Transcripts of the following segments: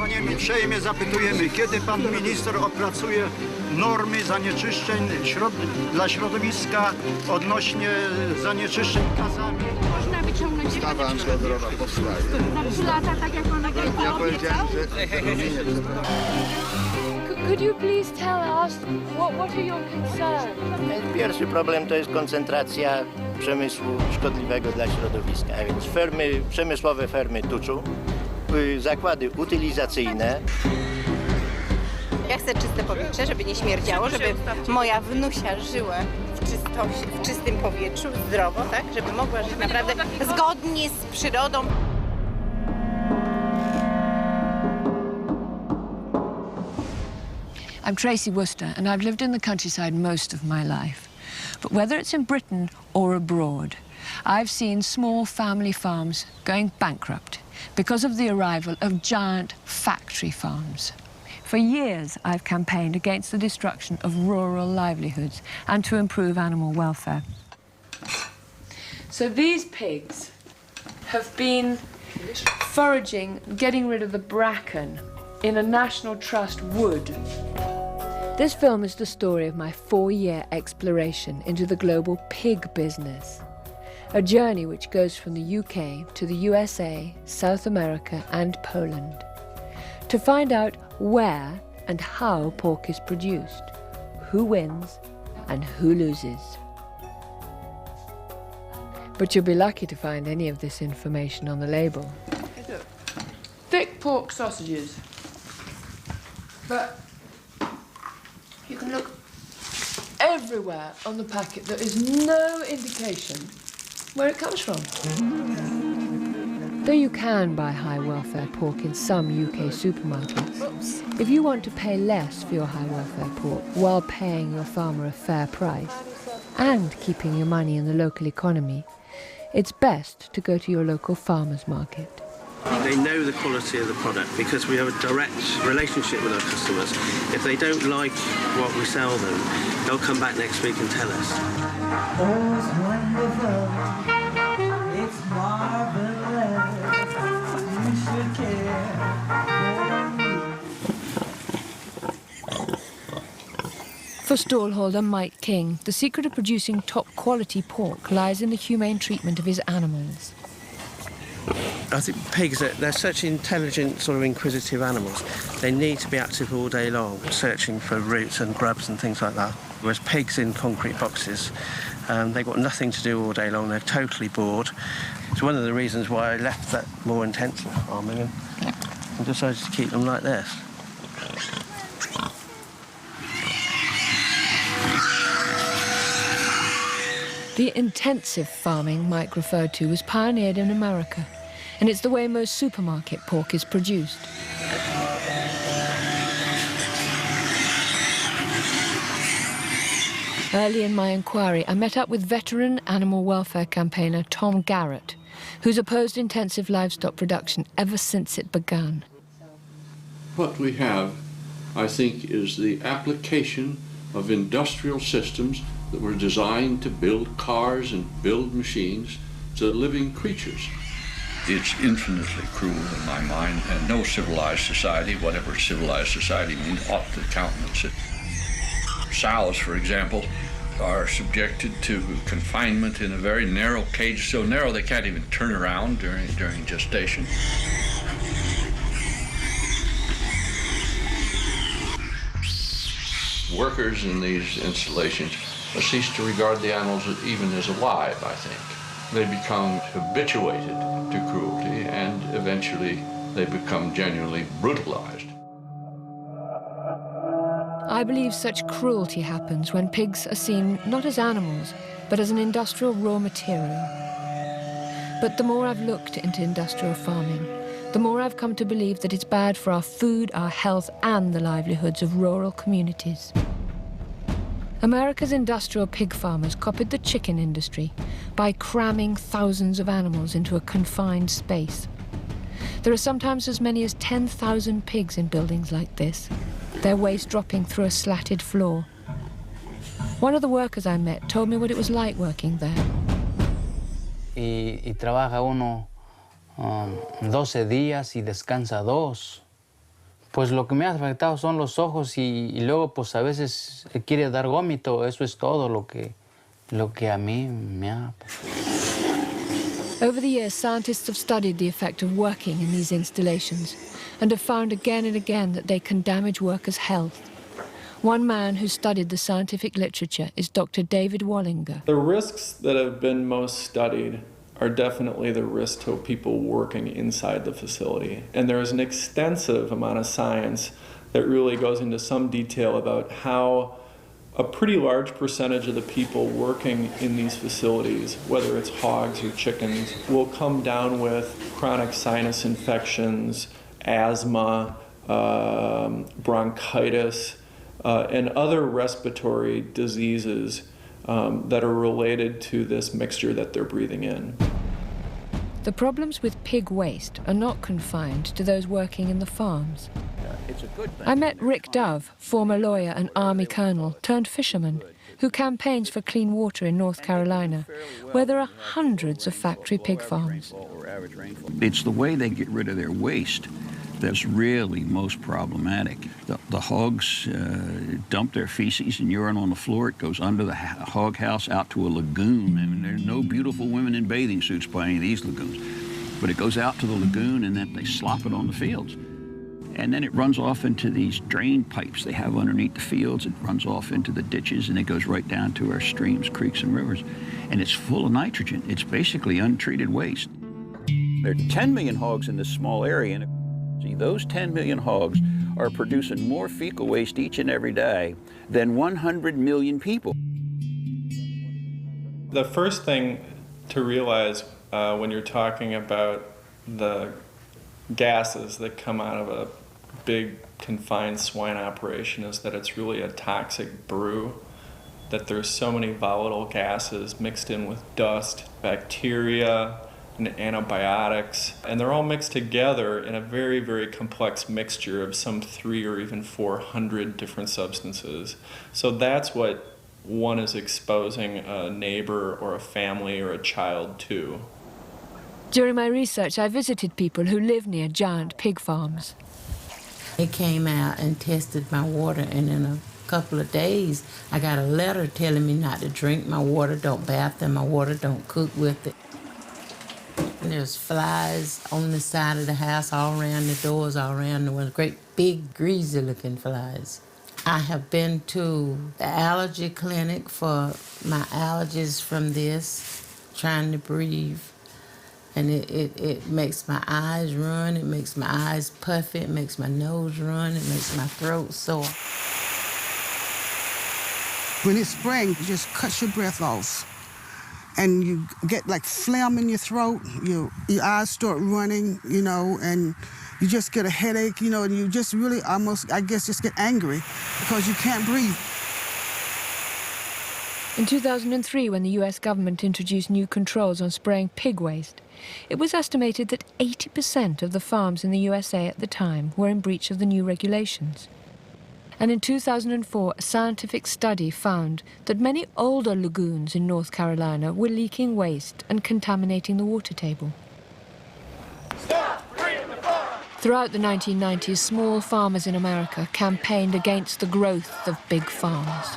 Panie, uprzejmie zapytujemy, kiedy pan minister opracuje normy zanieczyszczeń dla środowiska odnośnie zanieczyszczeń gazami? Można wyciągnąć Ustawa antyodorowa powstaje. za 3 lata, tak jak on Ja powiedziałem, że Could you please tell us what are your concerns? Pierwszy problem to jest koncentracja przemysłu szkodliwego dla środowiska, a więc przemysłowe fermy tuczu, zakłady utylizacyjne. Ja chcę czyste powietrze, żeby nie śmierdziało, żeby moja wnusia żyła w czystym powietrzu, zdrowo, tak? Żeby mogła żyć naprawdę zgodnie z przyrodą. I'm Tracy Worcester, and I've lived in the countryside most of my life. But whether it's in Britain or abroad, I've seen small family farms going bankrupt because of the arrival of giant factory farms. For years, I've campaigned against the destruction of rural livelihoods and to improve animal welfare. So these pigs have been foraging, getting rid of the bracken in a National Trust wood. This film is the story of my 4-year exploration into the global pig business. A journey which goes from the UK to the USA, South America and Poland. To find out where and how pork is produced, who wins and who loses. But you'll be lucky to find any of this information on the label. Thick pork sausages. But you can look everywhere on the packet. There is no indication where it comes from. Though you can buy high welfare pork in some UK supermarkets, if you want to pay less for your high welfare pork while paying your farmer a fair price and keeping your money in the local economy, it's best to go to your local farmer's market. They know the quality of the product because we have a direct relationship with our customers. If they don't like what we sell them, they'll come back next week and tell us. Oh, it's wonderful. It's marvelous. You should care. For stallholder Mike King, the secret of producing top-quality pork lies in the humane treatment of his animals. I think pigs, they're such intelligent, sort of inquisitive animals. They need to be active all day long, searching for roots and grubs and things like that. Whereas pigs in concrete boxes, they've got nothing to do all day long. They're totally bored. It's one of the reasons why I left that more intensive farming and decided to keep them like this. The intensive farming Mike referred to was pioneered in America, and it's the way most supermarket pork is produced. Early in my inquiry, I met up with veteran animal welfare campaigner Tom Garrett, who's opposed intensive livestock production ever since it began. What we have, I think, is the application of industrial systems that were designed to build cars and build machines to living creatures. It's infinitely cruel in my mind, and no civilized society, whatever civilized society means, ought to countenance it. Sows, for example, are subjected to confinement in a very narrow cage, so narrow they can't even turn around during gestation. Workers in these installations cease to regard the animals even as alive, I think. They become habituated to cruelty, and eventually they become genuinely brutalized. I believe such cruelty happens when pigs are seen not as animals, but as an industrial raw material. But the more I've looked into industrial farming, the more I've come to believe that it's bad for our food, our health, and the livelihoods of rural communities. America's industrial pig farmers copied the chicken industry by cramming thousands of animals into a confined space. There are sometimes as many as 10,000 pigs in buildings like this, their waste dropping through a slatted floor. One of the workers I met told me what it was like working there. Y trabaja uno 12 días y descansa 2. Pues lo que me ha afectado son los ojos y luego pues a veces quiere dar vómito. Eso es todo lo que a mí me ha... Over the years, scientists have studied the effect of working in these installations and have found again and again that they can damage workers' health. One man who studied the scientific literature is Dr. David Wallinger. The risks that have been most studied are definitely the risk to people working inside the facility. And there is an extensive amount of science that really goes into some detail about how a pretty large percentage of the people working in these facilities, whether it's hogs or chickens, will come down with chronic sinus infections, asthma, bronchitis, and other respiratory diseases that are related to this mixture that they're breathing in. The problems with pig waste are not confined to those working in the farms. I met Rick Dove, former lawyer and Army colonel turned fisherman, who campaigns for clean water in North Carolina, where there are hundreds of factory pig farms. It's the way they get rid of their waste that's really most problematic. The hogs dump their feces and urine on the floor. It goes under the hog house out to a lagoon. I mean, there are no beautiful women in bathing suits by any of these lagoons. But it goes out to the lagoon and then they slop it on the fields. And then it runs off into these drain pipes they have underneath the fields. It runs off into the ditches and it goes right down to our streams, creeks, and rivers. And it's full of nitrogen. It's basically untreated waste. There are 10 million hogs in this small area. And see, those 10 million hogs are producing more fecal waste each and every day than 100 million people. The first thing to realize when you're talking about the gases that come out of a big confined swine operation is that it's really a toxic brew, that there's so many volatile gases mixed in with dust, bacteria, and antibiotics, and they're all mixed together in a very, very complex mixture of some 300 or even 400 different substances. So that's what one is exposing a neighbor or a family or a child to. During my research, I visited people who live near giant pig farms. They came out and tested my water, and in a couple of days, I got a letter telling me not to drink my water, don't bath in my water, don't cook with it. And there's flies on the side of the house, all around the doors, all around the windows, great big greasy-looking flies. I have been to the allergy clinic for my allergies from this, trying to breathe. And it makes my eyes run, it makes my eyes puffy, it makes my nose run, it makes my throat sore. When it's spring, it just cuts your breath off. And you get like phlegm in your throat, your eyes start running, you know, and you just get a headache, you know, and you just really almost, I guess, just get angry because you can't breathe. In 2003, when the US government introduced new controls on spraying pig waste, it was estimated that 80% of the farms in the USA at the time were in breach of the new regulations. And in 2004, a scientific study found that many older lagoons in North Carolina were leaking waste and contaminating the water table. Throughout the 1990s, small farmers in America campaigned against the growth of big farms.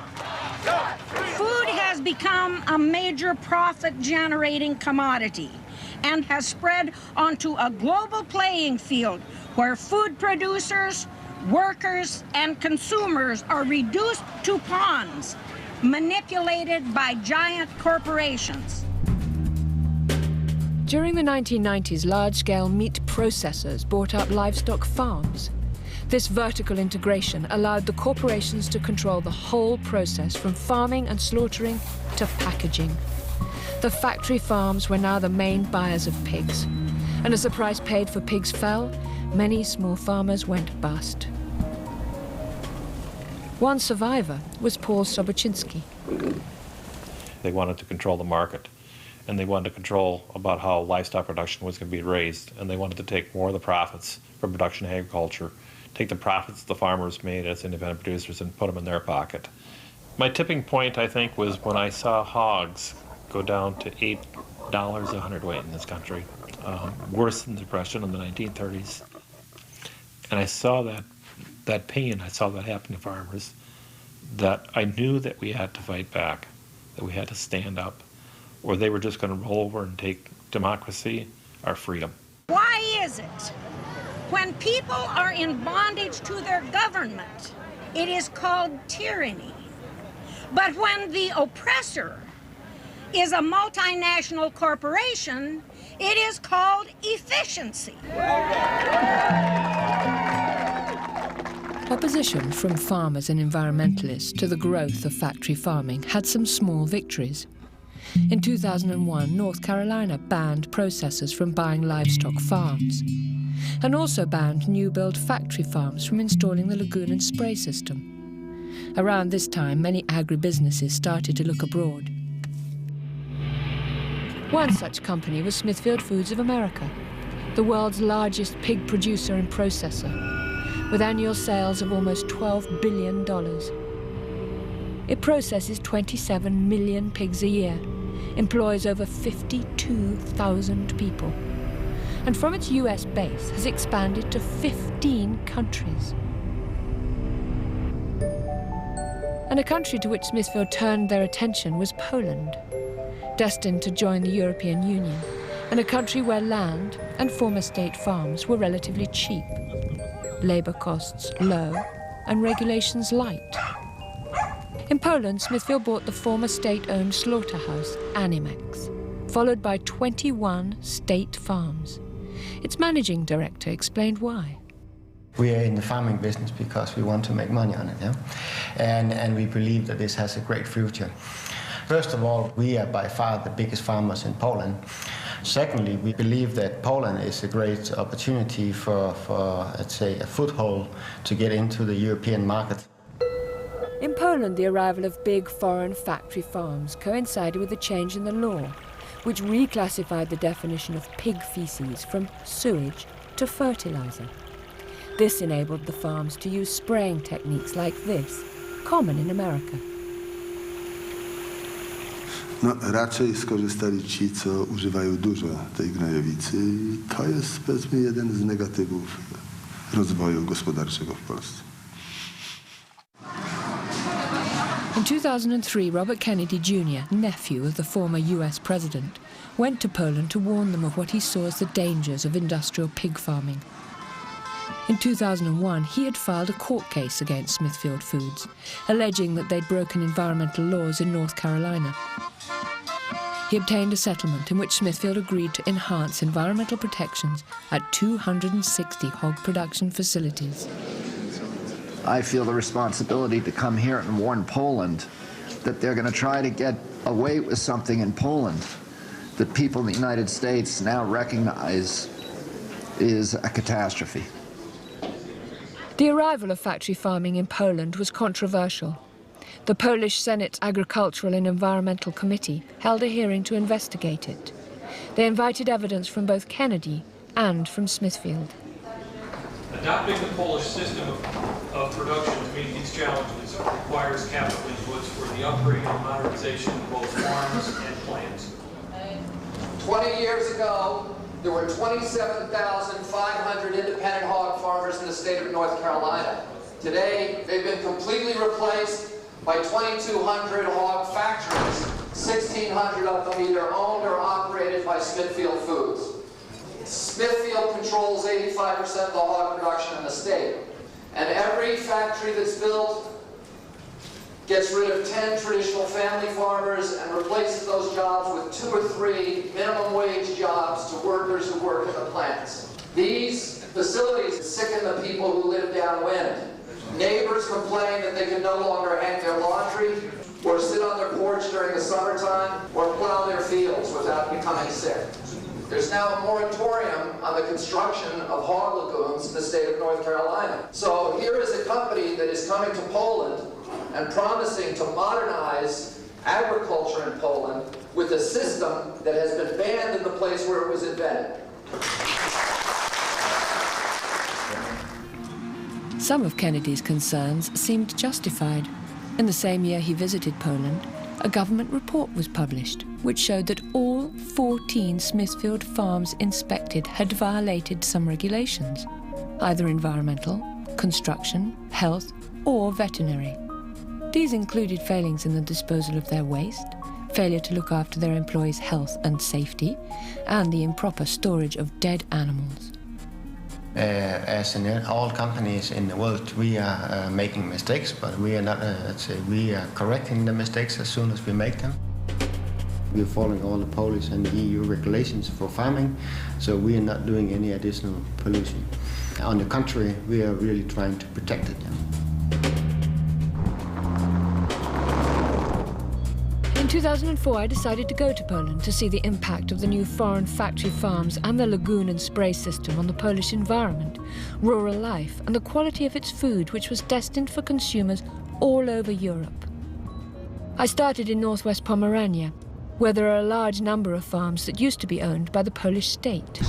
Food has become a major profit-generating commodity and has spread onto a global playing field where food producers, workers, and consumers are reduced to pawns, manipulated by giant corporations. During the 1990s, large-scale meat processors bought up livestock farms. This vertical integration allowed the corporations to control the whole process from farming and slaughtering to packaging. The factory farms were now the main buyers of pigs. And as the price paid for pigs fell, many small farmers went bust. One survivor was Paul Sobocinski. They wanted to control the market, and they wanted to control about how livestock production was going to be raised, and they wanted to take more of the profits from production agriculture, take the profits the farmers made as independent producers and put them in their pocket. My tipping point, I think, was when I saw hogs go down to $8 a hundredweight in this country, worse than the Depression in the 1930s. And I saw that that pain I saw that happen to farmers, that I knew that we had to fight back, that we had to stand up, or they were just going to roll over and take democracy, our freedom. Why is it when people are in bondage to their government, it is called tyranny? But when the oppressor is a multinational corporation, it is called efficiency. Opposition from farmers and environmentalists to the growth of factory farming had some small victories. In 2001, North Carolina banned processors from buying livestock farms, and also banned new-build factory farms from installing the lagoon and spray system. Around this time, many agribusinesses started to look abroad. One such company was Smithfield Foods of America, the world's largest pig producer and processor, with annual sales of almost $12 billion. It processes 27 million pigs a year, employs over 52,000 people, and from its US base has expanded to 15 countries. And a country to which Smithfield turned their attention was Poland, destined to join the European Union, and a country where land and former state farms were relatively cheap, labour costs low, and regulations light. In Poland, Smithfield bought the former state-owned slaughterhouse, Animex, followed by 21 state farms. Its managing director explained why. We are in the farming business because we want to make money on it, yeah? And we believe that this has a great future. First of all, we are by far the biggest farmers in Poland. Secondly, we believe that Poland is a great opportunity for let's say, a foothold to get into the European market. In Poland, the arrival of big foreign factory farms coincided with a change in the law, which reclassified the definition of pig feces from sewage to fertilizer. This enabled the farms to use spraying techniques like this, common in America. No, raczej skorzystali ci, co używają dużo tej gnojowicy i to jest, powiedzmy, jeden z negatywów rozwoju gospodarczego w Polsce. In 2003, Robert Kennedy Jr., nephew of the former US president, went to Poland to warn them of what he saw as the dangers of industrial pig farming. In 2001, he had filed a court case against Smithfield Foods, alleging that they'd broken environmental laws in North Carolina. He obtained a settlement in which Smithfield agreed to enhance environmental protections at 260 hog production facilities. I feel the responsibility to come here and warn Poland that they're going to try to get away with something in Poland that people in the United States now recognize is a catastrophe. The arrival of factory farming in Poland was controversial. The Polish Senate's Agricultural and Environmental Committee held a hearing to investigate it. They invited evidence from both Kennedy and from Smithfield. Adopting the Polish system of production to meet these challenges requires capital inputs for the upgrade and modernization of both farms and plants. 20 years ago, there were 27,500 independent hog farmers in the state of North Carolina. Today, they've been completely replaced by 2,200 hog factories, 1,600 of them either owned or operated by Smithfield Foods. Smithfield controls 85% of the hog production in the state. And every factory that's built gets rid of 10 traditional family farmers and replaces those jobs with 2 or 3 minimum wage jobs to workers who work in the plants. These facilities sicken the people who live downwind. Neighbors complain that they can no longer hang their laundry or sit on their porch during the summertime or plow their fields without becoming sick. There's now a moratorium on the construction of hog lagoons in the state of North Carolina. So here is a company that is coming to Poland and promising to modernize agriculture in Poland with a system that has been banned in the place where it was invented. Some of Kennedy's concerns seemed justified. In the same year he visited Poland, a government report was published which showed that all 14 Smithfield farms inspected had violated some regulations, either environmental construction, health, or veterinary. These included failings in the disposal of their waste, failure to look after their employees' health and safety, and the improper storage of dead animals. As in all companies in the world, we are making mistakes, but we are not, we are correcting the mistakes as soon as we make them. We are following all the Polish and the EU regulations for farming, so we are not doing any additional pollution. On the contrary, we are really trying to protect it. In 2004, I decided to go to Poland to see the impact of the new foreign factory farms and the lagoon and spray system on the Polish environment, rural life, and the quality of its food, which was destined for consumers all over Europe. I started in northwest Pomerania, where there are a large number of farms that used to be owned by the Polish state.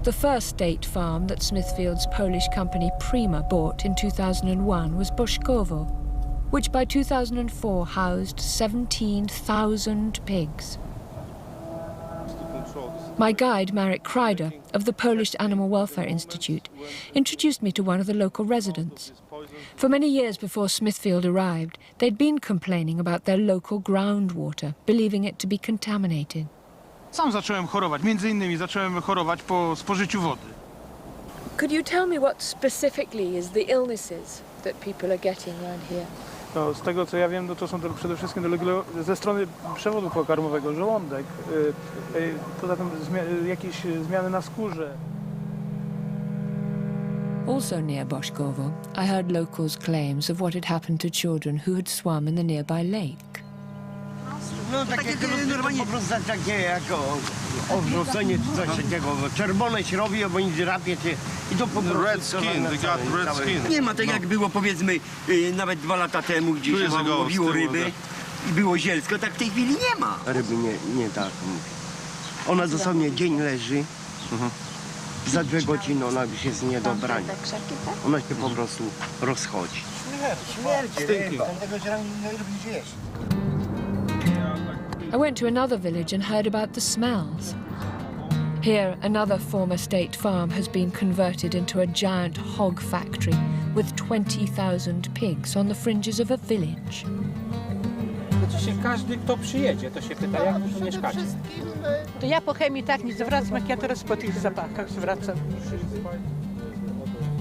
The first state farm that Smithfield's Polish company Prima bought in 2001 was Boszkowo, which by 2004 housed 17,000 pigs. My guide, Marek Kreider, of the Polish Animal Welfare Institute, introduced me to one of the local residents. For many years before Smithfield arrived, they'd been complaining about their local groundwater, believing it to be contaminated. Sam zacząłem chorować, między innymi zacząłem chorować po spożyciu wody. Could you tell me what specifically is the illnesses that people are getting around here? No, z tego co ja wiem, no to są to przede wszystkim ze strony przewodu pokarmowego, żołądek, poza tym jakieś zmiany na skórze. Also near Boszkowo, I heard locals' claims of what had happened to children who had swum in the nearby lake. No takie normalnie po prostu takie jako odrzucenie czy coś takiego. Czerwone się robi, bo nic drapie cię i to po prostu... Red skin, they got red skin. Nie ma tak jak było powiedzmy nawet 2 lata temu, gdzie się łowiło ryby i było zielsko, tak w tej chwili nie ma. Ryby nie tak. Ona dosłownie dzień leży, za 2 godziny ona już jest nie do brania. Ona się po prostu rozchodzi. Śmierć ryba. I went to another village and heard about the smells. Here, another former state farm has been converted into a giant hog factory with 20,000 pigs on the fringes of a village. Każdy, kto przyjedzie, to się pyta, jak tu mieszkacie. To ja po chemii tak nie zwracam, jak ja teraz po tych zapachach zwracam.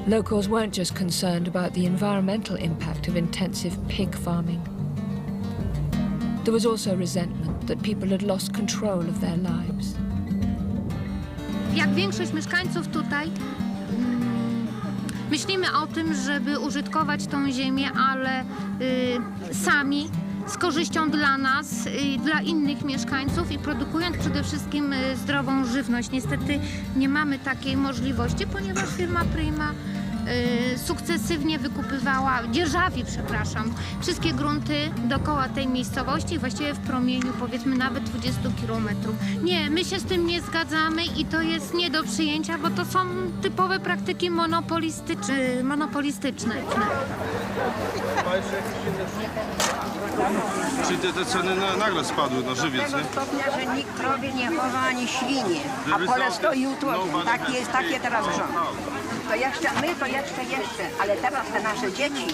Locals weren't just concerned about the environmental impact of intensive pig farming. There was also resentment that people had lost control of their lives. Jak większość mieszkańców tutaj, myślimy o tym, żeby użytkować tą ziemię, ale sami, z korzyścią dla nas, dla innych mieszkańców i produkując przede wszystkim zdrową żywność. Niestety nie mamy takiej możliwości, ponieważ firma Prima sukcesywnie wykupywała, dzierżawi, przepraszam, wszystkie grunty dookoła tej miejscowości, właściwie w promieniu powiedzmy nawet 20 kilometrów. Nie, my się z tym nie zgadzamy i to jest nie do przyjęcia, bo to są typowe praktyki monopolistyczne. Czyli te ceny nagle spadły na żywiec, nie? Do tego stopnia, że nikt krowie nie chowa ani świnie, a pole stoi utłoczone. Takie teraz rząd. To jeszcze my, to jeszcze, ale teraz te nasze dzieci,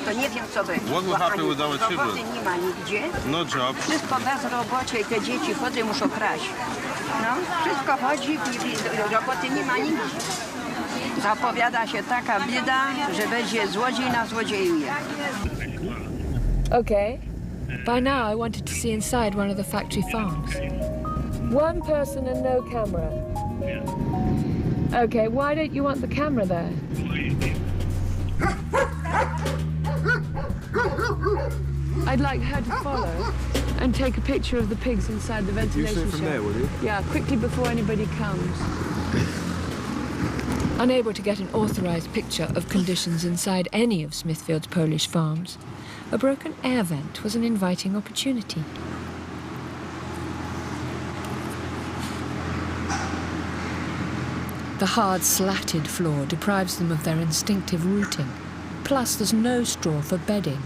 to nie wiem co będzie. What will happen with our children? Roboty nie ma nigdzie. No job. Wszystko bez robocie i te dzieci chodzą, muszą kraść. No, wszystko chodzi i roboty nie ma nigdzie. Zapowiada się taka bieda, że będzie złodziej na złodziejuje. Okay. By now I wanted to see inside one of the factory farms. One person and no camera. Okay, why don't you want the camera there? I'd like her to follow and take a picture of the pigs inside the ventilation shaft. You from there, will you? Yeah, quickly before anybody comes. Unable to get an authorized picture of conditions inside any of Smithfield's Polish farms, a broken air vent was an inviting opportunity. The hard, slatted floor deprives them of their instinctive rooting. Plus, there's no straw for bedding.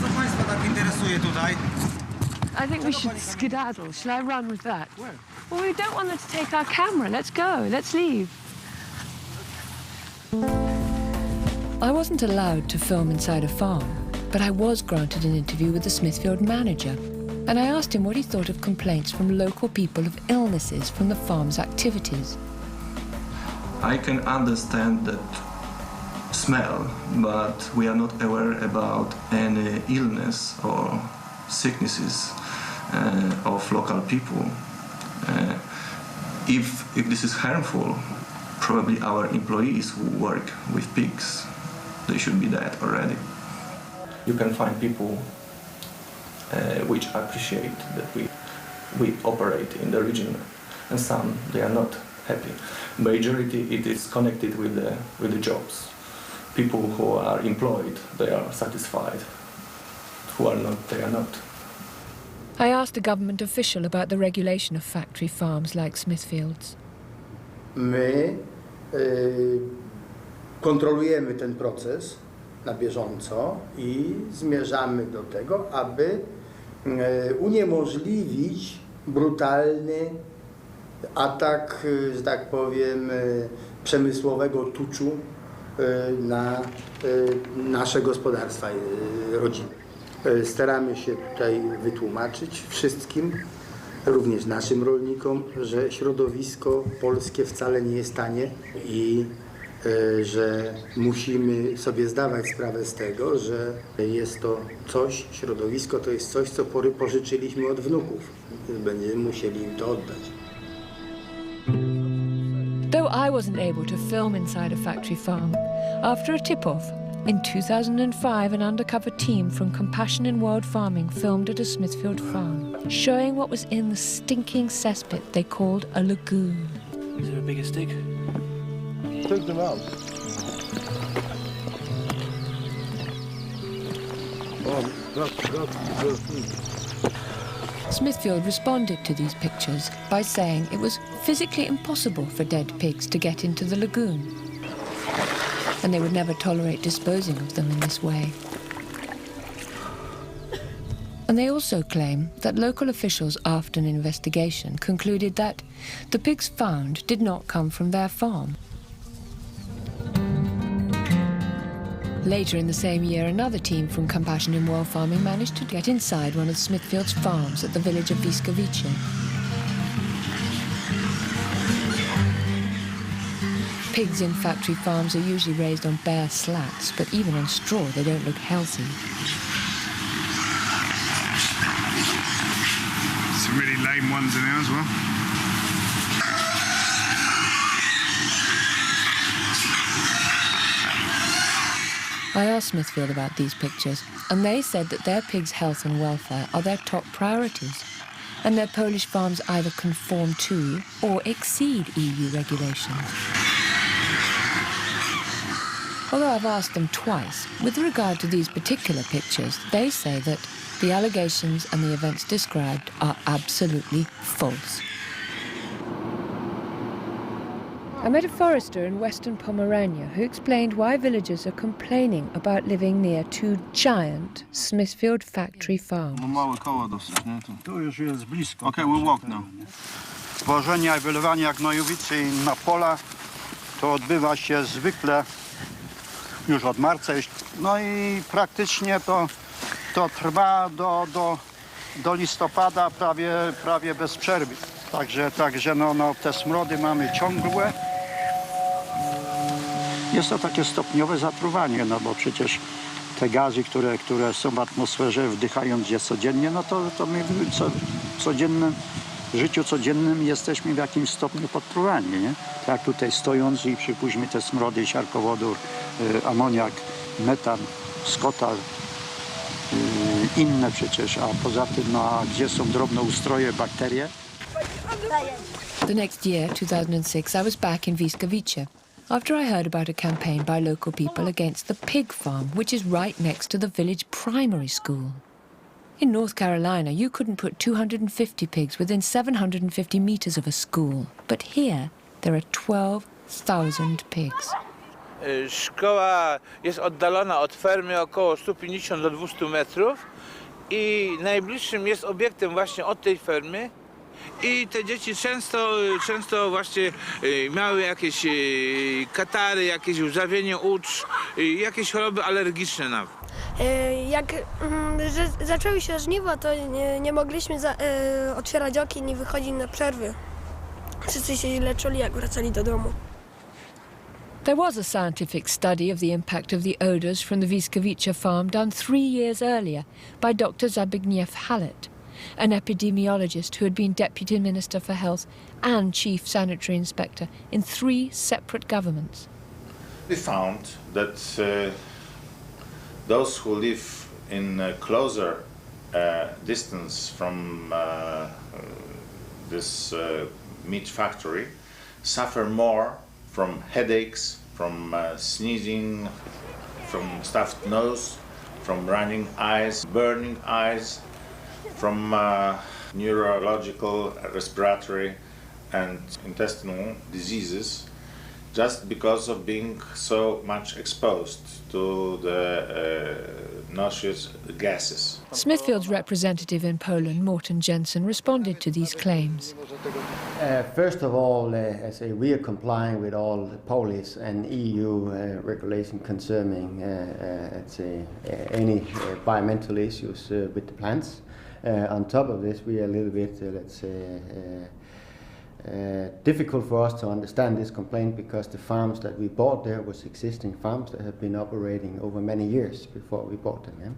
Co Państwa tak interesuje tutaj? I think we should skedaddle. Shall I run with that? Where? Well, we don't want them to take our camera. Let's go. Let's leave. I wasn't allowed to film inside a farm, but I was granted an interview with the Smithfield manager, and I asked him what he thought of complaints from local people of illnesses from the farm's activities. I can understand that smell, but we are not aware about any illness or sicknesses of local people. If this is harmful, probably our employees who work with pigs, they should be dead already. You can find people which appreciate that we operate in the region, and some they are not happy. Majority it is connected with the jobs. People who are employed, they are satisfied. Who are not, they are not. I asked a government official about the regulation of factory farms like Smithfield's. My kontrolujemy ten proces na bieżąco i zmierzamy do tego, aby uniemożliwić brutalny atak, że tak powiem, przemysłowego tuczu na nasze gospodarstwa rodzinne. Staramy się tutaj wytłumaczyć wszystkim, również naszym rolnikom, że środowisko polskie wcale nie jest tanie i że musimy sobie zdawać sprawę z tego, że jest to coś, środowisko to jest coś, co pożyczyliśmy od wnuków. Będziemy musieli im to oddać. Though I wasn't able to film inside a factory farm, after a tip-off, in 2005 an undercover team from Compassion in World Farming filmed at a Smithfield farm, showing what was in the stinking cesspit they called a lagoon. Is there a bigger stick? Take them out. Smithfield responded to these pictures by saying it was physically impossible for dead pigs to get into the lagoon, and they would never tolerate disposing of them in this way. And they also claim that local officials, after an investigation, concluded that the pigs found did not come from their farm. Later in the same year, another team from Compassion in World Farming managed to get inside one of Smithfield's farms at the village of Viskovice. Pigs in factory farms are usually raised on bare slats, but even on straw they don't look healthy. Some really lame ones in there as well. I asked Smithfield about these pictures, and they said that their pigs' health and welfare are their top priorities, and their Polish farms either conform to or exceed EU regulations. Although I've asked them twice, with regard to these particular pictures, they say that the allegations and the events described are absolutely false. I met a forester in western Pomerania who explained why villagers are complaining about living near two giant Smithfield factory farms. Małe koło dosyć, nie? Tu już jest blisko. Okay, we'll walk now. Tworzenie i wylewanie gnojowicy na pola to odbywa się zwykle już od marca. No i praktycznie to trwa do listopada prawie bez przerwy. Także no, te smrody mamy ciągłe. Jest to takie stopniowe zatruwanie, no bo przecież te gazy, które są w atmosferze, wdychając je codziennie, no to my w codziennym życiu codziennym jesteśmy w jakimś stopniu podpruwani, nie? Tak jak tutaj stojąc i przypuśćmy te smrody, siarkowodór, amoniak, metan, skotar, inne przecież, a poza tym, no a gdzie są drobnoustroje, bakterie? The next year, 2006, I was back in Viskovice after I heard about a campaign by local people against the pig farm, which is right next to the village primary school. In North Carolina, you couldn't put 250 pigs within 750 meters of a school. But here, there are 12,000 pigs. Szkoła jest oddalona od fermy około 150 do 200 metrów i najbliższym jest obiektem właśnie od tej fermy. I te dzieci często właśnie miały jakieś katary, jakieś łzawienie ucz, jakieś choroby alergiczne nawet. Jak zaczęły się żniwa, to nie mogliśmy otwierać okien i wychodzić na przerwy. Wszyscy się źle czuli, jak wracali do domu. There was a scientific study of the impact of the odours from the Wiskowice farm done 3 years earlier by Dr. Zbigniew Halet, an epidemiologist who had been Deputy Minister for Health and Chief Sanitary Inspector in 3 separate governments. We found that those who live in closer distance from this meat factory suffer more from headaches, from sneezing, from stuffed nose, from running eyes, burning eyes, from neurological, respiratory and intestinal diseases, just because of being so much exposed to the noxious gases. Smithfield's representative in Poland, Morten Jensen, responded to these claims. First of all, I say we are complying with all the Polish and EU regulation concerning any environmental issues with the plants. On top of this, we are a little bit, difficult for us to understand this complaint because the farms that we bought there was existing farms that have been operating over many years before we bought them. Yeah?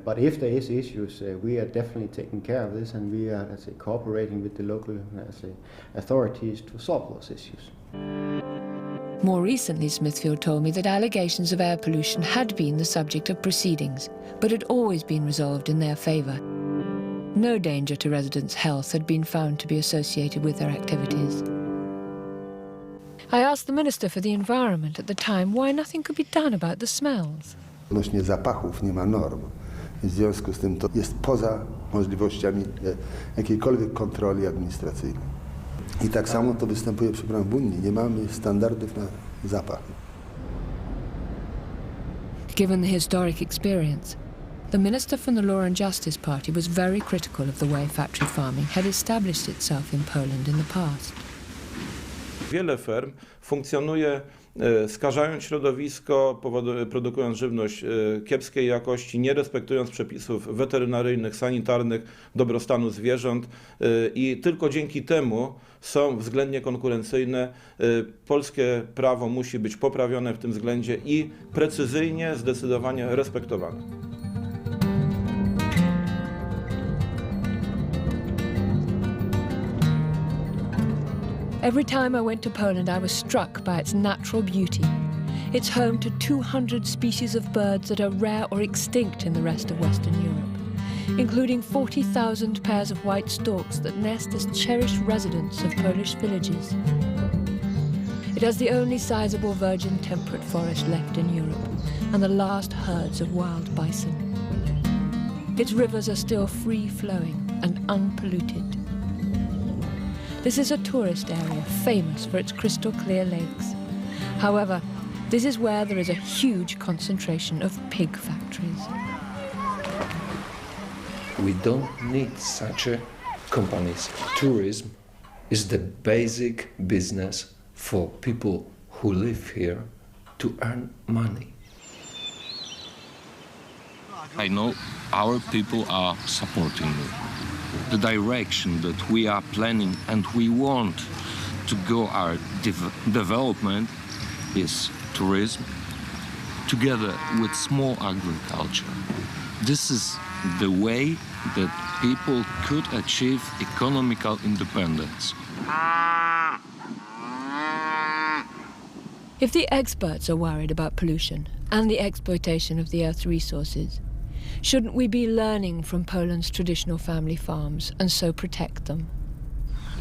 But if there is issues, we are definitely taking care of this, and we are, cooperating with the local authorities to solve those issues. More recently, Smithfield told me that allegations of air pollution had been the subject of proceedings, but had always been resolved in their favour. No danger to residents' health had been found to be associated with their activities. I asked the Minister for the Environment at the time why nothing could be done about the smells. Odnośnie zapachów nie ma norm. W związku z tym to jest poza możliwościami jakiejkolwiek kontroli administracyjnej. I tak samo to występuje w Unii. Nie mamy standardów na zapach. Given the historic experience, the Minister from the Law and Justice Party was very critical of the way factory farming had established itself in Poland in the past. Wiele ferm funkcjonuje skażając środowisko, produkując żywność kiepskiej jakości, nie respektując przepisów weterynaryjnych, sanitarnych, dobrostanu zwierząt i tylko dzięki temu są względnie konkurencyjne. Polskie prawo musi być poprawione w tym względzie i precyzyjnie, zdecydowanie respektowane. Every time I went to Poland, I was struck by its natural beauty. It's home to 200 species of birds that are rare or extinct in the rest of Western Europe, including 40,000 pairs of white storks that nest as cherished residents of Polish villages. It has the only sizable virgin temperate forest left in Europe and the last herds of wild bison. Its rivers are still free-flowing and unpolluted. This is a tourist area famous for its crystal clear lakes. However, this is where there is a huge concentration of pig factories. We don't need such companies. Tourism is the basic business for people who live here to earn money. I know our people are supporting me. The direction that we are planning and we want to go our development is tourism together with small agriculture. This is the way that people could achieve economical independence. If the experts are worried about pollution and the exploitation of the Earth's resources, shouldn't we be learning from Poland's traditional family farms and so protect them?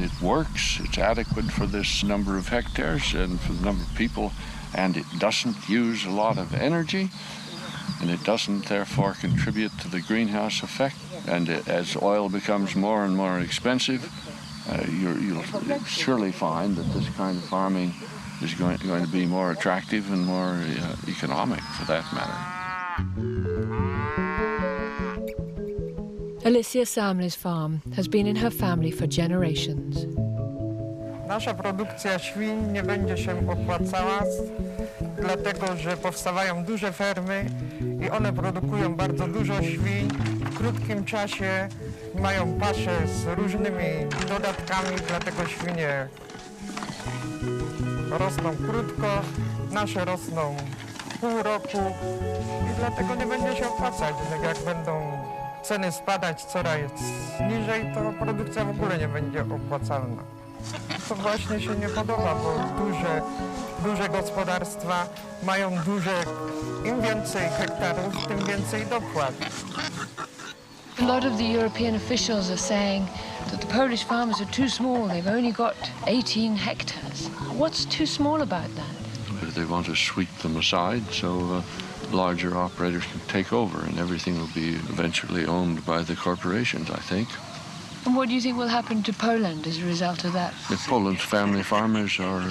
It works, it's adequate for this number of hectares and for the number of people, and it doesn't use a lot of energy, and it doesn't therefore contribute to the greenhouse effect. And as oil becomes more and more expensive, you'll surely find that this kind of farming is going to be more attractive and more economic for that matter. Alicia Samley's farm has been in her family for generations. Nasza produkcja świń nie będzie się opłacała, dlatego że powstawają duże fermy i one produkują bardzo dużo świń. W krótkim czasie mają pasze z różnymi dodatkami, dlatego świnie rosną krótko, nasze rosną pół roku i dlatego nie będzie się opłacać. Jak będą ceny spadać coraz niżej, to produkcja w ogóle nie będzie opłacalna. To właśnie się nie podoba, bo duże gospodarstwa mają im więcej hektarów, tym więcej dopłat. A lot of the European officials are saying that the Polish farmers are too small. They've only got 18 hectares. What's too small about that? They want to sweep them aside so larger operators can take over and everything will be eventually owned by the corporations, I think. And what do you think will happen to Poland as a result of that? If Poland's family farmers are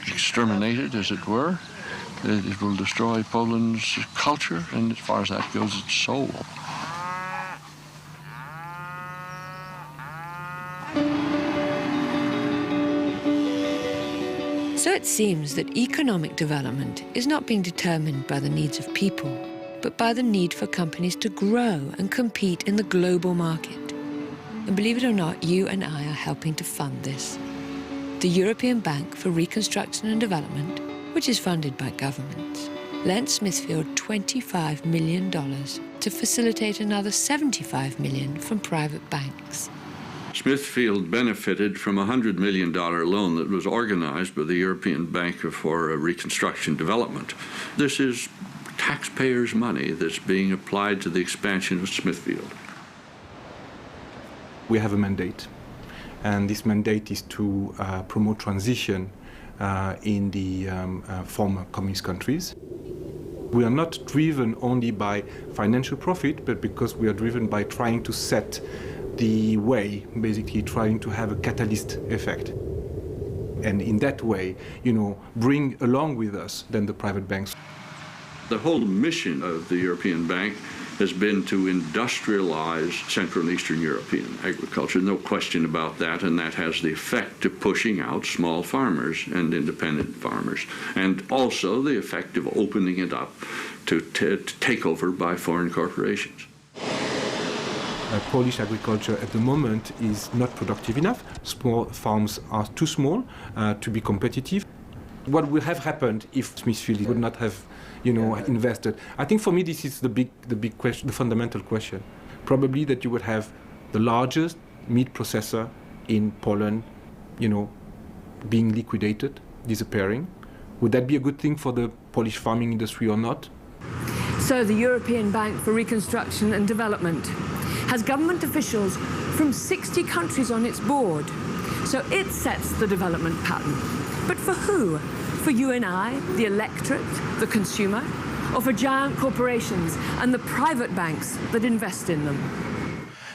exterminated, as it were, it will destroy Poland's culture and, as far as that goes, its soul. So it seems that economic development is not being determined by the needs of people, but by the need for companies to grow and compete in the global market. And believe it or not, you and I are helping to fund this. The European Bank for Reconstruction and Development, which is funded by governments, lent Smithfield $25 million to facilitate another $75 million from private banks. Smithfield benefited from a $100 million loan that was organized by the European Bank for Reconstruction and Development. This is taxpayers' money that's being applied to the expansion of Smithfield. We have a mandate, and this mandate is to promote transition in the former communist countries. We are not driven only by financial profit, but because we are driven by trying to set the way, basically trying to have a catalyst effect. And in that way, bring along with us then the private banks. The whole mission of the European Bank has been to industrialize Central and Eastern European agriculture, no question about that, and that has the effect of pushing out small farmers and independent farmers, and also the effect of opening it up to takeover by foreign corporations. Polish agriculture at the moment is not productive enough. Small farms are too small to be competitive. What would have happened if Smithfield would not have, invested? I think for me this is the big question, the fundamental question. Probably that you would have the largest meat processor in Poland, being liquidated, disappearing. Would that be a good thing for the Polish farming industry or not? So the European Bank for Reconstruction and Development has government officials from 60 countries on its board. So it sets the development pattern. But for who? For you and I, the electorate, the consumer? Or for giant corporations and the private banks that invest in them?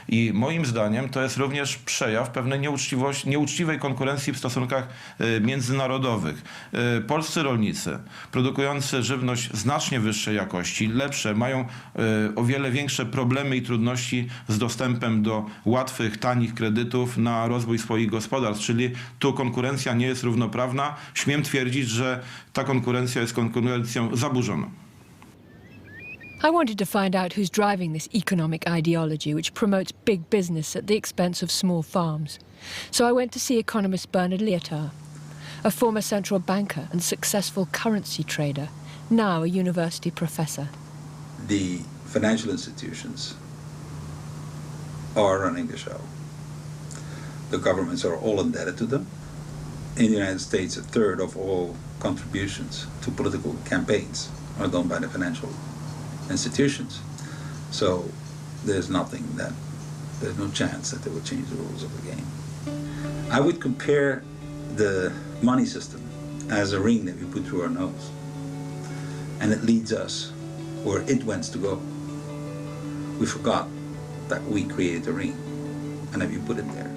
I moim zdaniem to jest również przejaw pewnej nieuczciwej konkurencji w stosunkach międzynarodowych. Polscy rolnicy produkujący żywność znacznie wyższej jakości, lepsze, mają o wiele większe problemy i trudności z dostępem do łatwych, tanich kredytów na rozwój swoich gospodarstw, czyli tu konkurencja nie jest równoprawna. Śmiem twierdzić, że ta konkurencja jest konkurencją zaburzoną. I wanted to find out who's driving this economic ideology which promotes big business at the expense of small farms. So I went to see economist Bernard Lietaer, a former central banker and successful currency trader, now a university professor. The financial institutions are running the show. The governments are all indebted to them. In the United States, 1/3 of all contributions to political campaigns are done by the financial institutions. So there's no chance that they would change the rules of the game. I would compare the money system as a ring that we put through our nose, and it leads us where it wants to go. We forgot that we created the ring and that we put it there.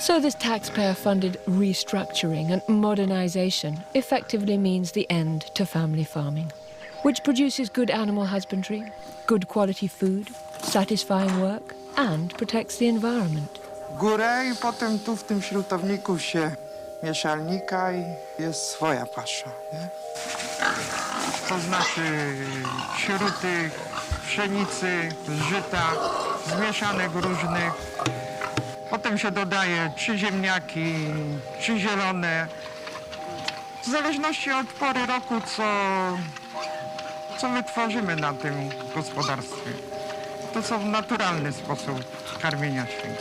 So this taxpayer-funded restructuring and modernization effectively means the end to family farming. which produces good animal husbandry, good quality food, satisfying work, and protects the environment. Górę i potem tu w tym śrutowniku się mieszalnika i jest swoja pasza, nie? To znaczy śruty, pszenicy, żyta, zmieszanych różnych. Potem się dodaje czy ziemniaki, czy zielone. W zależności od pory roku, co wytworzymy na tym gospodarstwie. To są naturalny sposób karmienia świń.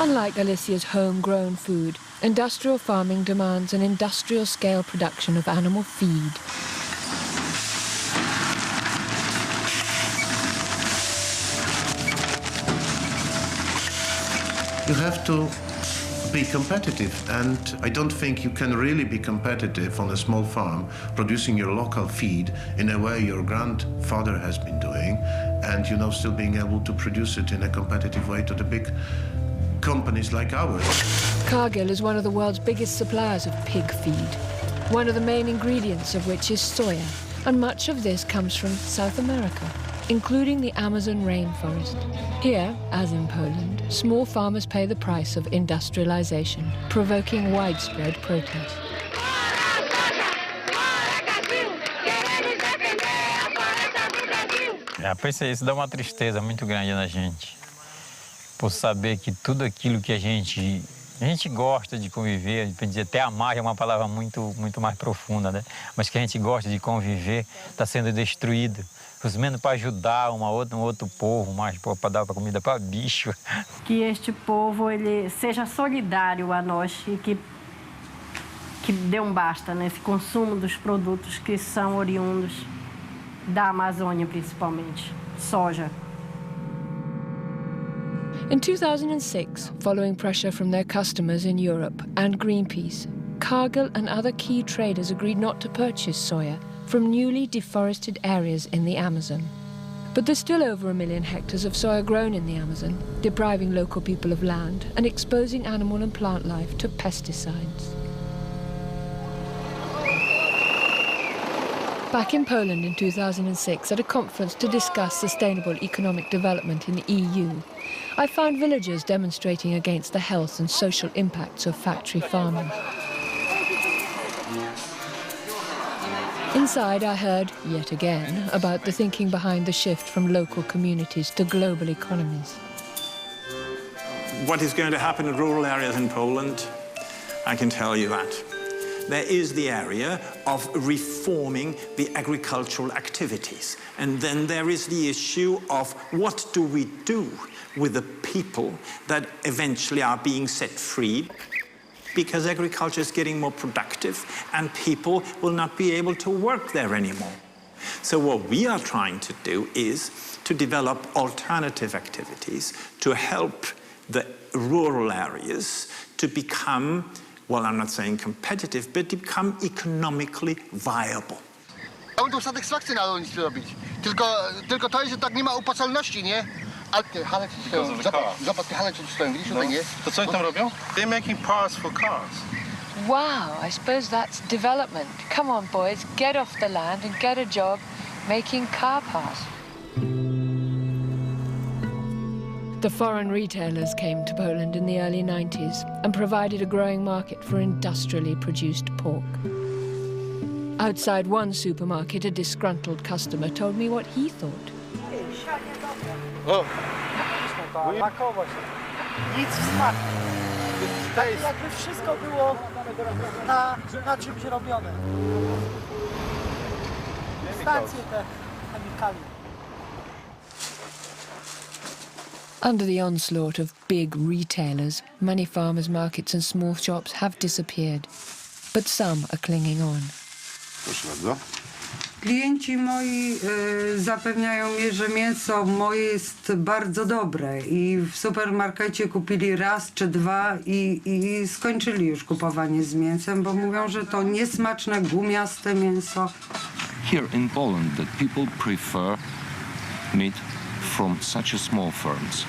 Unlike Alicia's homegrown food, industrial farming demands an industrial-scale production of animal feed. You have to be competitive, and I don't think you can really be competitive on a small farm producing your local feed in a way your grandfather has been doing, and still being able to produce it in a competitive way to the big companies like ours. Cargill is one of the world's biggest suppliers of pig feed, one of the main ingredients of which is soya, and much of this comes from South America, including the Amazon rainforest. Here, as in Poland, small farmers pay the price of industrialization, provoking widespread protest. Isso dá uma tristeza muito grande na gente, por saber que tudo aquilo que a gente gosta de conviver, dizer até amar é uma palavra muito mais profunda, né? Mas que a gente gosta de conviver, está sendo destruído, menos para ajudar um outro povo, mais para dar comida para bicho. Que este povo ele seja solidário a nós e que dê basta nesse consumo dos produtos que são oriundos da Amazônia, principalmente soja. In 2006, following pressure from their customers in Europe and Greenpeace, Cargill and other key traders agreed not to purchase soya from newly deforested areas in the Amazon. But there's still over 1 million hectares of soya grown in the Amazon, depriving local people of land and exposing animal and plant life to pesticides. Back in Poland in 2006, at a conference to discuss sustainable economic development in the EU, I found villagers demonstrating against the health and social impacts of factory farming. Inside, I heard, yet again, about the thinking behind the shift from local communities to global economies. What is going to happen in rural areas in Poland, I can tell you that. There is the area of reforming the agricultural activities. And then there is the issue of what do we do with the people that eventually are being set free, because agriculture is getting more productive and people will not be able to work there anymore. So what we are trying to do is to develop alternative activities to help the rural areas to become, well, I'm not saying competitive, but to become economically viable. Chciałbym tą satysfakcję na rolnictwie robić. Tylko to jest, że tak nie ma opłacalności, nie? Ale te hale ci stoją. Zobacz, te hale ci stoją. Widzisz tutaj, nie? To co oni tam robią? They're making parts for cars. Wow, I suppose that's development. Come on, boys, get off the land and get a job making car parts. The foreign retailers came to Poland in the early 90s and provided a growing market for industrially produced pork. Outside one supermarket, a disgruntled customer told me what he thought. Oh. Nic w smaku. Tak jakby wszystko było na czymś robione. Stacje te chemikalia. Under the onslaught of big retailers, many farmers' markets and small shops have disappeared, but some are clinging on. Proszę bardzo. Klienci moi zapewniają mnie, że mięso moje jest bardzo dobre i w supermarkecie kupili raz czy dwa i skończyli już kupowanie z mięsem, bo mówią, że to niesmaczne, gumiaste mięso. Here in Poland, the people prefer meat from such a small farms.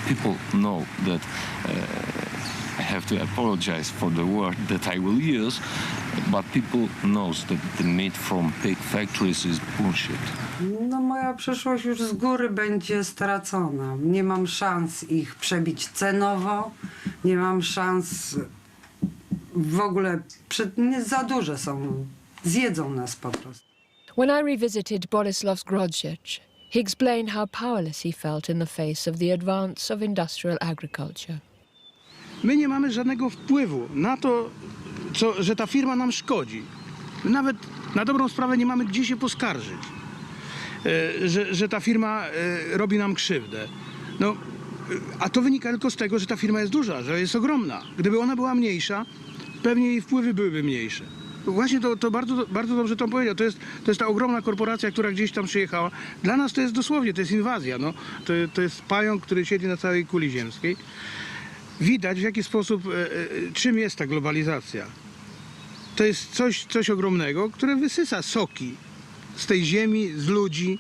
People know that have to apologize for the word that I will use, but people knows that the meat from pig factories is bullshit. No moja przyszłość już z góry będzie stracona. Nie mam szans ich przebić cenowo, nie mam szans w ogóle, nie za duże są, zjedzą nas po prostu. When I revisited Bolesław's Grodziec, he explained how powerless he felt in the face of the advance of industrial agriculture. My nie mamy żadnego wpływu na to, że ta firma nam szkodzi. Nawet na dobrą sprawę nie mamy gdzie się poskarżyć, że ta firma robi nam krzywdę. No, a to wynika tylko z tego, że ta firma jest duża, że jest ogromna. Gdyby ona była mniejsza, pewnie jej wpływy byłyby mniejsze. Właśnie to bardzo dobrze to powiedział. To jest ta ogromna korporacja, która gdzieś tam przyjechała. Dla nas to jest dosłownie, to jest inwazja. No. To jest pająk, który siedzi na całej kuli ziemskiej. Widać, w jaki sposób, czym jest ta globalizacja. To jest coś ogromnego, które wysysa soki z tej ziemi, z ludzi.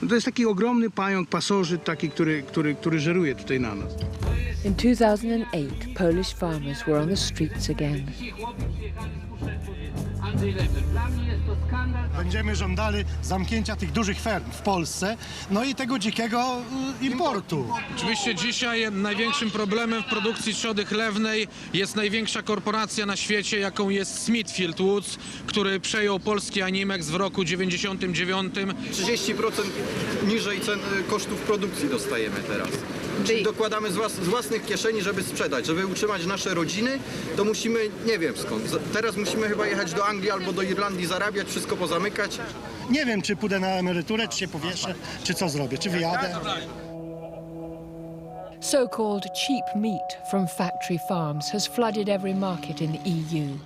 To jest taki ogromny pająk, pasożyt taki, który żeruje tutaj na nas. In 2008, Polish farmers were on the streets again. Będziemy żądali zamknięcia tych dużych ferm w Polsce, no i tego dzikiego importu. Oczywiście dzisiaj największym problemem w produkcji trzody chlewnej jest największa korporacja na świecie, jaką jest Smithfield Woods, który przejął polski Animex w roku 99. 30% niżej cen kosztów produkcji dostajemy teraz. Czyli dokładamy z własnych kieszeni, żeby sprzedać, żeby utrzymać nasze rodziny, to musimy, nie wiem skąd, teraz musimy chyba jechać do Anglii albo do Irlandii, zarabiać, wszystko pozamykać. Nie wiem, czy pójdę na emeryturę, czy się powieszę, czy co zrobię, czy wyjadę. So-called cheap meat from factory farms has flooded every market in the EU.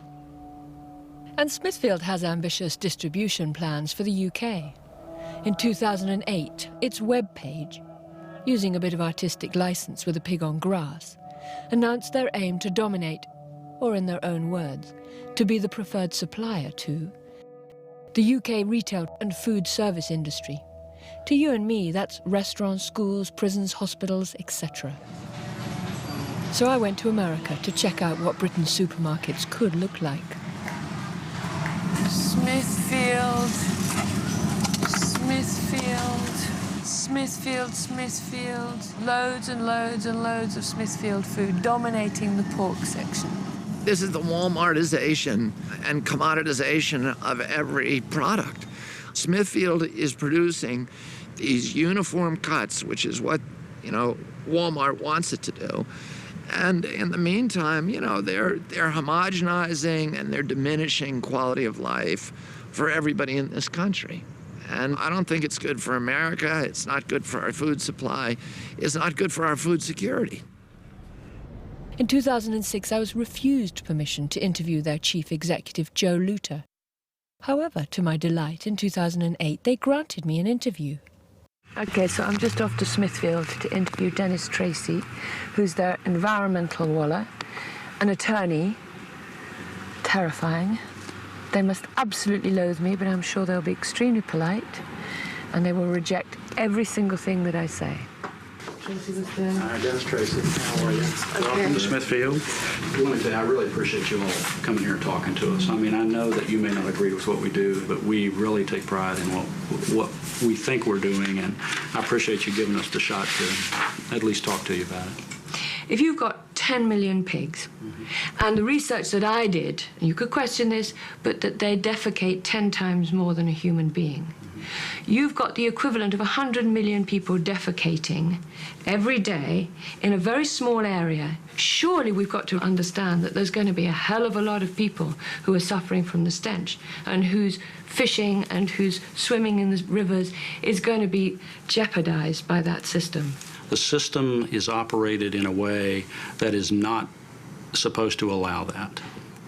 And Smithfield has ambitious distribution plans for the UK. In 2008, its web page, using a bit of artistic license with a pig on grass, announced their aim to dominate, or in their own words, to be the preferred supplier to the UK retail and food service industry. To you and me, that's restaurants, schools, prisons, hospitals, etc. So I went to America to check out what Britain's supermarkets could look like. Smithfield, loads and loads and loads of Smithfield food dominating the pork section. This is the Walmartization and commoditization of every product. Smithfield is producing these uniform cuts, which is what, Walmart wants it to do. And in the meantime, they're homogenizing and they're diminishing quality of life for everybody in this country. And I don't think it's good for America. It's not good for our food supply. It's not good for our food security. In 2006, I was refused permission to interview their chief executive, Joe Luter. However, to my delight, in 2008, they granted me an interview. Okay, so I'm just off to Smithfield to interview Dennis Tracy, who's their environmental waller, an attorney, terrifying. They must absolutely loathe me, but I'm sure they'll be extremely polite, and they will reject every single thing that I say. Hi, Dennis Tracy. How are you? Welcome to Smithfield. Let me say, I really appreciate you all coming here and talking to us. I mean, I know that you may not agree with what we do, but we really take pride in what we think we're doing, and I appreciate you giving us the shot to at least talk to you about it. If you've got 10 million pigs, and the research that I did, and you could question this, but that they defecate 10 times more than a human being, you've got the equivalent of 100 million people defecating every day in a very small area. Surely we've got to understand that there's going to be a hell of a lot of people who are suffering from the stench, and whose fishing and whose swimming in the rivers is going to be jeopardized by that system. The system is operated in a way that is not supposed to allow that.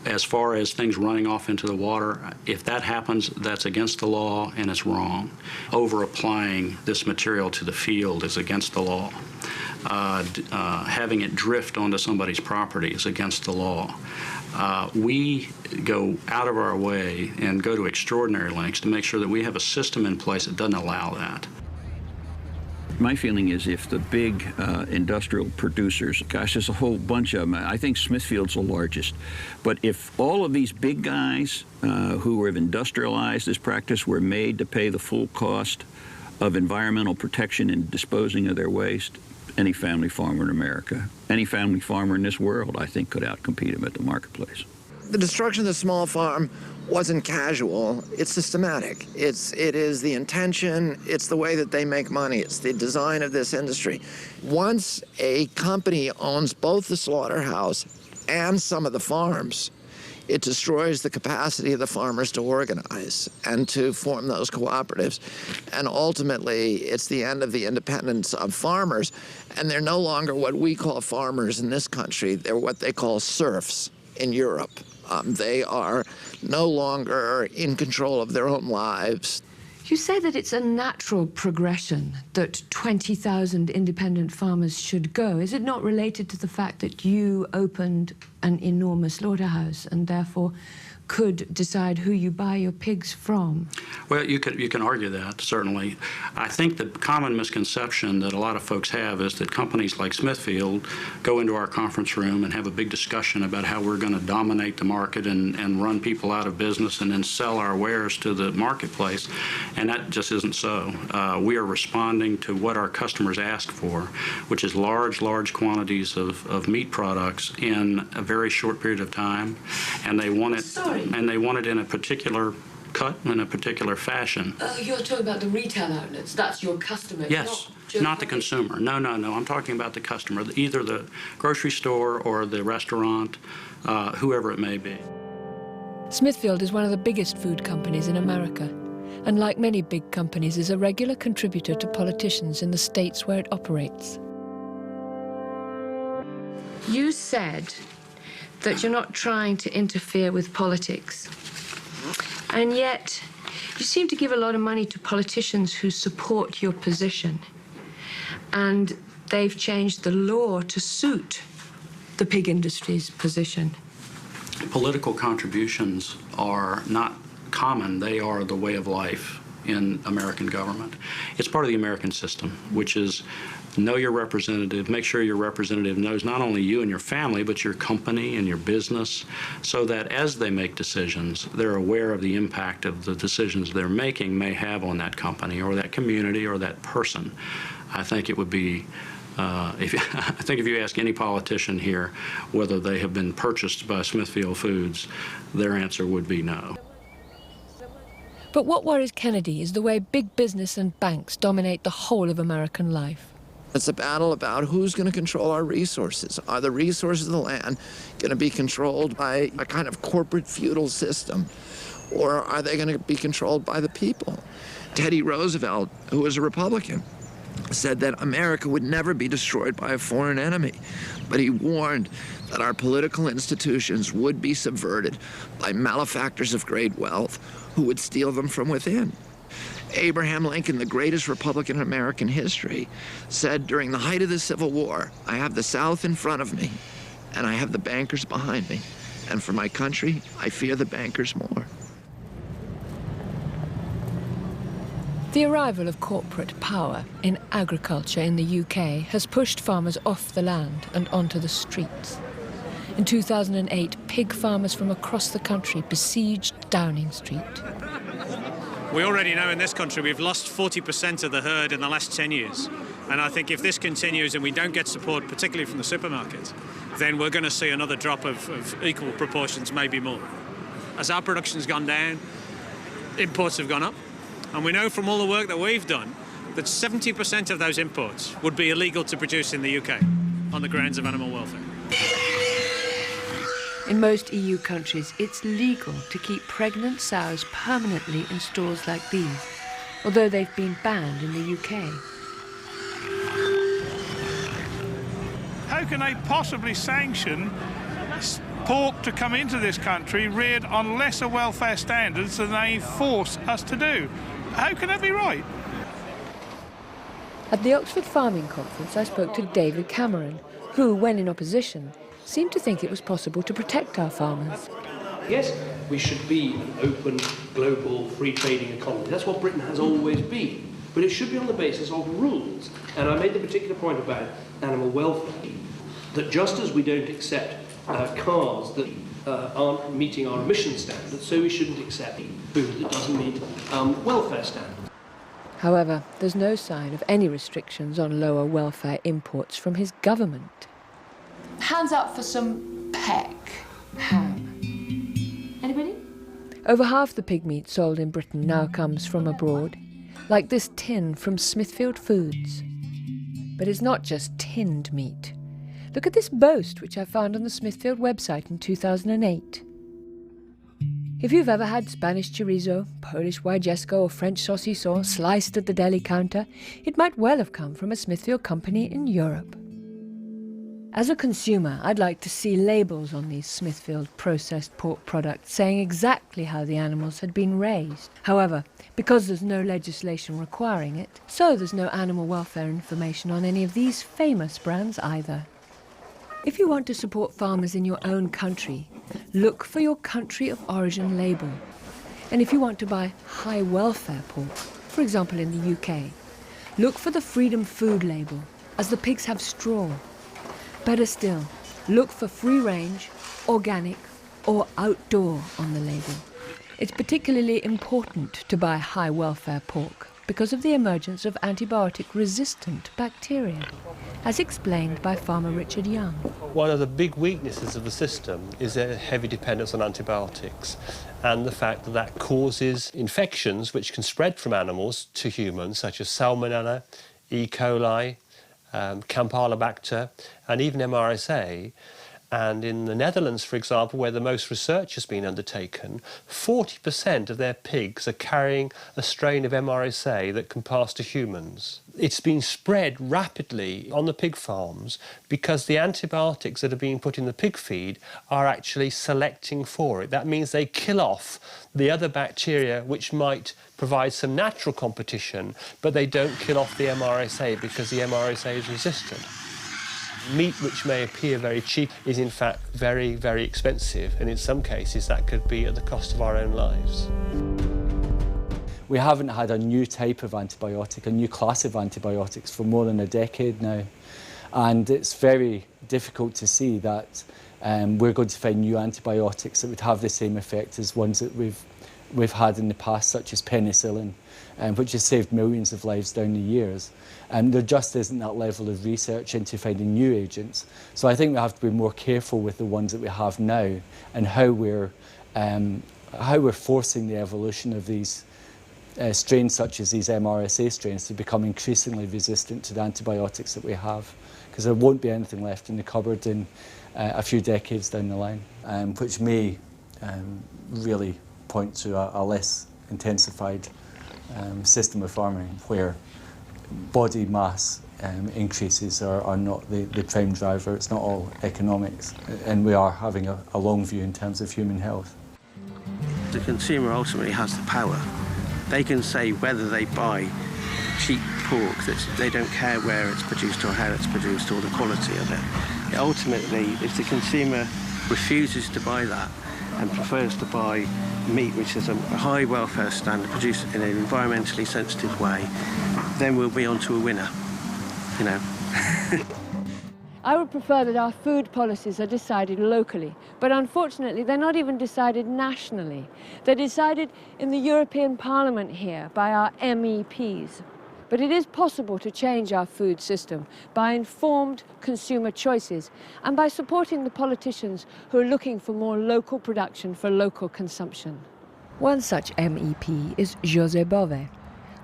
As far as things running off into the water, if that happens, that's against the law and it's wrong. Over-applying this material to the field is against the law. Having it drift onto somebody's property is against the law. We go out of our way and go to extraordinary lengths to make sure that we have a system in place that doesn't allow that. My feeling is if the big industrial producers, gosh, there's a whole bunch of them. I think Smithfield's the largest. But if all of these big guys who have industrialized this practice were made to pay the full cost of environmental protection and disposing of their waste, any family farmer in America, any family farmer in this world, I think, could outcompete them at the marketplace. The destruction of the small farm wasn't casual, it's systematic. It is the intention, it's the way that they make money, it's the design of this industry. Once a company owns both the slaughterhouse and some of the farms, it destroys the capacity of the farmers to organize and to form those cooperatives. And ultimately, it's the end of the independence of farmers. And they're no longer what we call farmers in this country, they're what they call serfs in Europe. They are no longer in control of their own lives. You say that it's a natural progression that 20,000 independent farmers should go. Is it not related to the fact that you opened an enormous slaughterhouse and therefore could decide who you buy your pigs from? Well, you can argue that, certainly. I think the common misconception that a lot of folks have is that companies like Smithfield go into our conference room and have a big discussion about how we're going to dominate the market and run people out of business and then sell our wares to the marketplace, and that just isn't so. We are responding to what our customers ask for, which is large quantities of meat products in a very short period of time, and they want it. And they want it in a particular cut, in a particular fashion. You're talking about the retail outlets. That's your customer. Yes, not the consumer. No. I'm talking about the customer, either the grocery store or the restaurant, whoever it may be. Smithfield is one of the biggest food companies in America, and like many big companies, is a regular contributor to politicians in the states where it operates. You said that you're not trying to interfere with politics. And yet, you seem to give a lot of money to politicians who support your position. And they've changed the law to suit the pig industry's position. Political contributions are not common. They are the way of life in American government. It's part of the American system, which is know your representative, make sure your representative knows not only you and your family, but your company and your business, so that as they make decisions, they're aware of the impact of the decisions they're making may have on that company or that community or that person. I think it would be, if you ask any politician here whether they have been purchased by Smithfield Foods, their answer would be no. But what worries Kennedy is the way big business and banks dominate the whole of American life. It's a battle about who's going to control our resources. Are the resources of the land going to be controlled by a kind of corporate feudal system, or are they going to be controlled by the people? Teddy Roosevelt, who was a Republican, said that America would never be destroyed by a foreign enemy, but he warned that our political institutions would be subverted by malefactors of great wealth who would steal them from within. Abraham Lincoln, the greatest Republican in American history, said during the height of the Civil War, I have the South in front of me, and I have the bankers behind me. And for my country, I fear the bankers more. The arrival of corporate power in agriculture in the UK has pushed farmers off the land and onto the streets. In 2008, pig farmers from across the country besieged Downing Street. We already know in this country we've lost 40% of the herd in the last 10 years. And I think if this continues and we don't get support, particularly from the supermarkets, then we're going to see another drop of equal proportions, maybe more. As our production's gone down, imports have gone up. And we know from all the work that we've done that 70% of those imports would be illegal to produce in the UK on the grounds of animal welfare. In most EU countries, it's legal to keep pregnant sows permanently in stalls like these, although they've been banned in the UK. How can they possibly sanction pork to come into this country reared on lesser welfare standards than they force us to do? How can that be right? At the Oxford Farming Conference, I spoke to David Cameron, who, when in opposition, seemed to think it was possible to protect our farmers. Yes, we should be an open, global, free trading economy. That's what Britain has always been. but it should be on the basis of rules. And I made the particular point about animal welfare, that just as we don't accept cars that aren't meeting our emission standards, so we shouldn't accept food that doesn't meet welfare standards. However, there's no sign of any restrictions on lower welfare imports from his government. Hands up for some peck ham. Anybody? Over half the pig meat sold in Britain now comes from abroad, like this tin from Smithfield Foods. But it's not just tinned meat. Look at this boast which I found on the Smithfield website in 2008. If you've ever had Spanish chorizo, Polish wajecko or French saucisson sliced at the deli counter, it might well have come from a Smithfield company in Europe. As a consumer, I'd like to see labels on these Smithfield processed pork products saying exactly how the animals had been raised. However, because there's no legislation requiring it, so there's no animal welfare information on any of these famous brands either. If you want to support farmers in your own country, look for your country of origin label. And if you want to buy high welfare pork, for example in the UK, look for the Freedom Food label, as the pigs have straw. Better still, look for free range, organic or outdoor on the label. It's particularly important to buy high welfare pork because of the emergence of antibiotic-resistant bacteria, as explained by farmer Richard Young. One of the big weaknesses of the system is a heavy dependence on antibiotics and the fact that that causes infections which can spread from animals to humans, such as Salmonella, E-coli, Campylobacter and even MRSA. And in the Netherlands, for example, where the most research has been undertaken, 40% of their pigs are carrying a strain of MRSA that can pass to humans. It's been spread rapidly on the pig farms because the antibiotics that are being put in the pig feed are actually selecting for it. That means they kill off the other bacteria which might provide some natural competition, but they don't kill off the MRSA because the MRSA is resistant. Meat which may appear very cheap is in fact very, very expensive, and in some cases that could be at the cost of our own lives. We haven't had a new type of antibiotic, a new class of antibiotics for more than a decade now, and it's very difficult to see that we're going to find new antibiotics that would have the same effect as ones that we've had in the past, such as penicillin, which has saved millions of lives down the years. There just isn't that level of research into finding new agents. So I think we have to be more careful with the ones that we have now and how we're forcing the evolution of these strains, such as these MRSA strains, to become increasingly resistant to the antibiotics that we have, because there won't be anything left in the cupboard in a few decades down the line, which may really point to a less intensified system of farming where body mass increases are not the prime driver. It's not all economics, and we are having a long view in terms of human health. The consumer ultimately has the power. They can say whether they buy cheap pork, that they don't care where it's produced or how it's produced or the quality of it. Ultimately, if the consumer refuses to buy that and prefers to buy meat which is a high welfare standard, produced in an environmentally sensitive way, then we'll be onto a winner, you know. I would prefer that our food policies are decided locally, but unfortunately they're not even decided nationally. They're decided in the European Parliament here by our MEPs. But it is possible to change our food system by informed consumer choices and by supporting the politicians who are looking for more local production for local consumption. One such MEP is José Bové,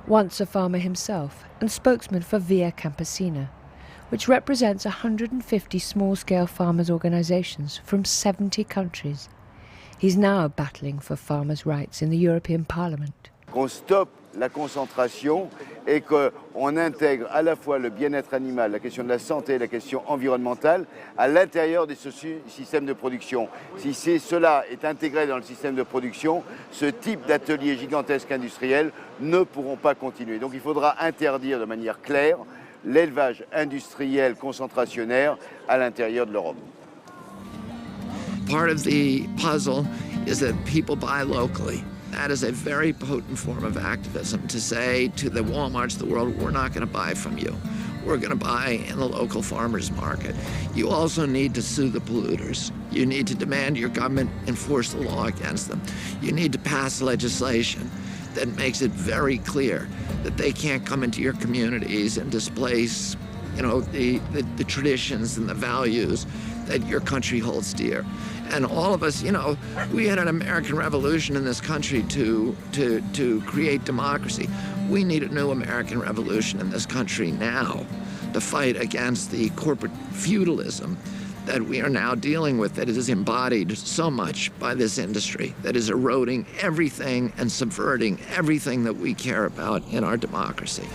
once a farmer himself and spokesman for Via Campesina, which represents 150 small-scale farmers' organisations from 70 countries. He's now battling for farmers' rights in the European Parliament. Qu'on stoppe la concentration et qu'on intègre à la fois le bien-être animal, la question de la santé et la question environnementale à l'intérieur de ce système de production. Si cela est intégré dans le système de production, ce type d'ateliers gigantesques industriels ne pourront pas continuer. Donc il faudra interdire de manière claire l'élevage industriel concentrationnaire à l'intérieur de l'Europe. Part of the puzzle is that people buy locally. That is a very potent form of activism to say to the Walmarts of the world, we're not going to buy from you. We're going to buy in the local farmers market. You also need to sue the polluters. You need to demand your government enforce the law against them. You need to pass legislation that makes it very clear that they can't come into your communities and displace, the traditions and the values that your country holds dear. And all of us, we had an American Revolution in this country to create democracy. We need a new American Revolution in this country now to fight against the corporate feudalism that we are now dealing with, that is embodied so much by this industry, that is eroding everything and subverting everything that we care about in our democracy.